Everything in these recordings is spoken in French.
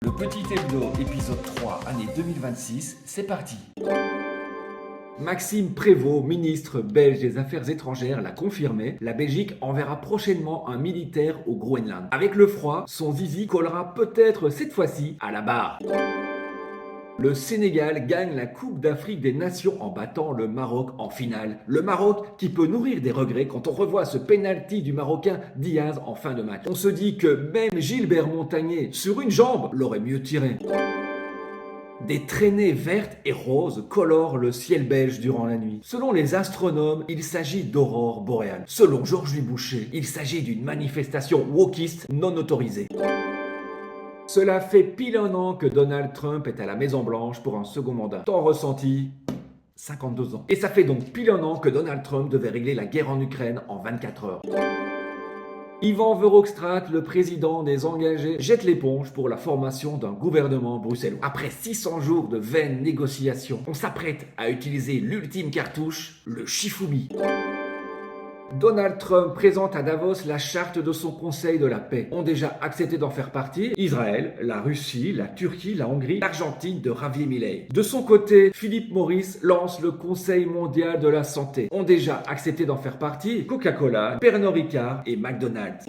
Le Petit Hebdo, épisode 3, année 2026, c'est parti. Maxime Prévost, ministre belge des Affaires étrangères, l'a confirmé, la Belgique enverra prochainement un militaire au Groenland. Avec le froid, son zizi collera peut-être cette fois-ci à la barre. Le Sénégal gagne la Coupe d'Afrique des Nations en battant le Maroc en finale. Le Maroc qui peut nourrir des regrets quand on revoit ce penalty du Marocain Diaz en fin de match. On se dit que même Gilbert Montagné, sur une jambe, l'aurait mieux tiré. Des traînées vertes et roses colorent le ciel belge durant la nuit. Selon les astronomes, il s'agit d'aurore boréale. Selon Georges-Louis Boucher, il s'agit d'une manifestation wokiste non autorisée. Cela fait pile un an que Donald Trump est à la Maison-Blanche pour un second mandat. Temps ressenti, 52 ans. Et ça fait donc pile un an que Donald Trump devait régler la guerre en Ukraine en 24 heures. Ivan Verhofstadt, le président des engagés, jette l'éponge pour la formation d'un gouvernement bruxellois. Après 600 jours de vaines négociations, on s'apprête à utiliser l'ultime cartouche, le Shifumi. Donald Trump présente à Davos la charte de son Conseil de la paix. Ont déjà accepté d'en faire partie Israël, la Russie, la Turquie, la Hongrie, l'Argentine de Javier Milei. De son côté, Philip Morris lance le Conseil mondial de la santé. Ont déjà accepté d'en faire partie Coca-Cola, Pernod Ricard et McDonald's.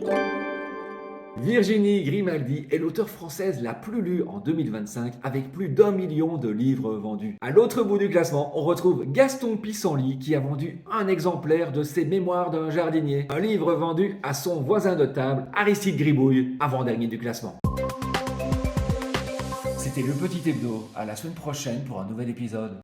Virginie Grimaldi est l'auteure française la plus lue en 2025 avec plus d'1 million de livres vendus. À l'autre bout du classement, on retrouve Gaston Pissenlit qui a vendu un exemplaire de ses Mémoires d'un jardinier, un livre vendu à son voisin de table, Aristide Gribouille, avant-dernier du classement. C'était le Petit Hebdo, à la semaine prochaine pour un nouvel épisode.